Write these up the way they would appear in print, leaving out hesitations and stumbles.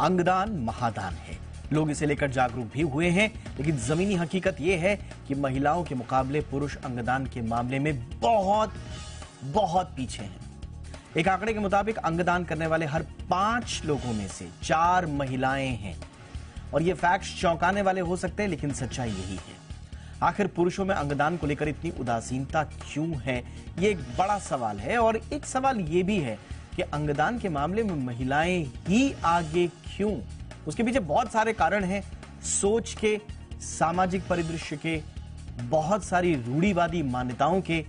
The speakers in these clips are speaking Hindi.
अंगदान महादान है। लोग इसे लेकर जागरूक भी हुए हैं, लेकिन जमीनी हकीकत यह है कि महिलाओं के मुकाबले पुरुष अंगदान के मामले में बहुत बहुत पीछे हैं। एक आंकड़े के मुताबिक अंगदान करने वाले हर 5 लोगों में से 4 महिलाएं हैं। और ये फैक्ट्स चौंकाने वाले हो सकते हैं, लेकिन सच्चाई यही है। आखिर पुरुषों में अंगदान को लेकर इतनी उदासीनता क्यों है, ये एक बड़ा सवाल है। और एक सवाल ये भी है कि अंगदान के मामले में महिलाएं ही आगे क्यों? उसके पीछे बहुत सारे कारण हैं, सोच के, सामाजिक परिदृश्य के, बहुत सारी रूढ़िवादी मान्यताओं के।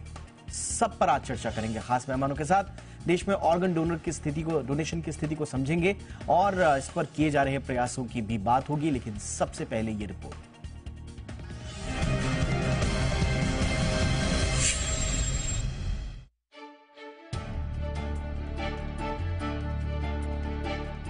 सब पर आज चर्चा करेंगे खास मेहमानों के साथ। देश में ऑर्गन डोनेशन की स्थिति को समझेंगे और इस पर किए जा रहे प्रयासों की भी बात होगी। लेकिन सबसे पहले ये रिपोर्ट।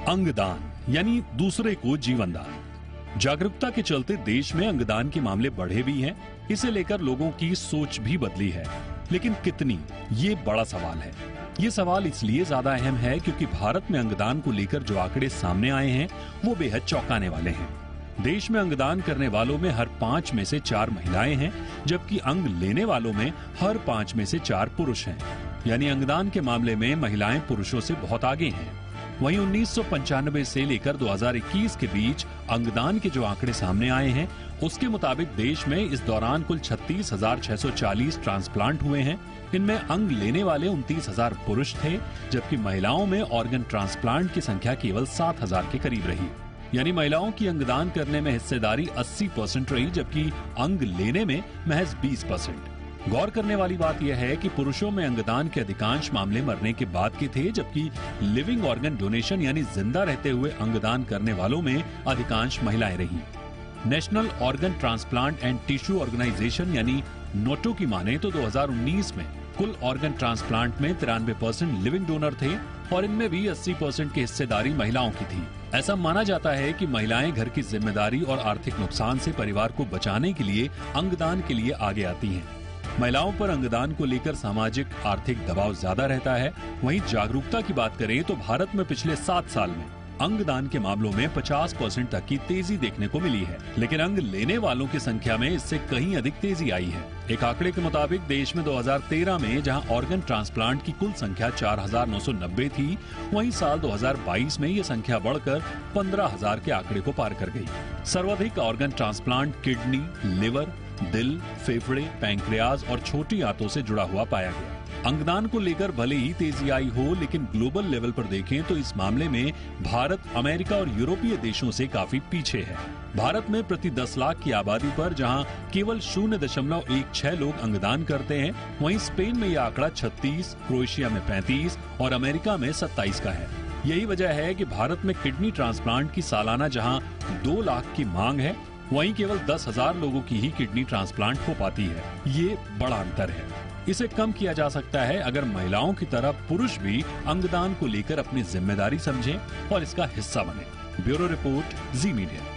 अंगदान यानी दूसरे को जीवन दान। जागरूकता के चलते देश में अंगदान के मामले बढ़े भी हैं। इसे लेकर लोगों की सोच भी बदली है, लेकिन कितनी, ये बड़ा सवाल है। ये सवाल इसलिए ज्यादा अहम है क्योंकि भारत में अंगदान को लेकर जो आंकड़े सामने आए हैं वो बेहद चौंकाने वाले हैं। देश में अंगदान करने वालों में हर 5 में से 4 महिलाएं हैं, जबकि अंग लेने वालों में हर 5 में से 4 पुरुष हैं। यानी अंगदान के मामले में महिलाएं पुरुषों से बहुत आगे हैं। वहीं 1995 से लेकर 2021 के बीच अंगदान के जो आंकड़े सामने आए हैं उसके मुताबिक देश में इस दौरान कुल 36,640 ट्रांसप्लांट हुए हैं। इनमें अंग लेने वाले 29,000 पुरुष थे, जबकि महिलाओं में ऑर्गन ट्रांसप्लांट की संख्या केवल 7,000 के करीब रही। यानी महिलाओं की अंगदान करने में हिस्सेदारी 80% रही, जबकि अंग लेने में महज 20%। गौर करने वाली बात यह है कि पुरुषों में अंगदान के अधिकांश मामले मरने के बाद के थे, जबकि लिविंग ऑर्गन डोनेशन यानी जिंदा रहते हुए अंगदान करने वालों में अधिकांश महिलाएं रहीं। National organ transplant and tissue organisation यानी नोटो की माने तो 2019 में कुल ऑर्गन ट्रांसप्लांट में 93% लिविंग डोनर थे और इनमें भी 80% की हिस्सेदारी महिलाओं की थी। ऐसा माना जाता है कि महिलाएं घर की जिम्मेदारी और आर्थिक नुकसान से परिवार को बचाने के लिए अंगदान के लिए आगे आती हैं। महिलाओं पर अंगदान को लेकर सामाजिक आर्थिक दबाव ज्यादा रहता है। वहीं जागरूकता की बात करें तो भारत में पिछले 7 साल में अंगदान के मामलों में 50% तक की तेजी देखने को मिली है, लेकिन अंग लेने वालों की संख्या में इससे कहीं अधिक तेजी आई है। एक आंकड़े के मुताबिक देश में 2013 में जहां ऑर्गन ट्रांसप्लांट की कुल संख्या 4,990 थी, वहीं साल 2022 में ये संख्या बढ़कर 15,000 के आंकड़े को पार कर गई। सर्वाधिक ऑर्गन ट्रांसप्लांट किडनी, लिवर, दिल, फेफड़े, पैंक्रियाज और छोटी आंतों से जुड़ा हुआ पाया गया। अंगदान को लेकर भले ही तेजी आई हो, लेकिन ग्लोबल लेवल पर देखें तो इस मामले में भारत अमेरिका और यूरोपीय देशों से काफी पीछे है। भारत में प्रति 10 लाख की आबादी पर जहां केवल 0.16 लोग अंगदान करते हैं, वहीं स्पेन में यह आंकड़ा 36, क्रोएशिया में 35 और अमेरिका में 27 का है। यही वजह है कि भारत में किडनी ट्रांसप्लांट की सालाना जहां 2 लाख की मांग है, वहीं केवल 10,000 लोगों की ही किडनी ट्रांसप्लांट हो पाती है। ये बड़ा अंतर है। इसे कम किया जा सकता है अगर महिलाओं की तरह पुरुष भी अंगदान को लेकर अपनी जिम्मेदारी समझें और इसका हिस्सा बने। ब्यूरो रिपोर्ट, जी मीडिया।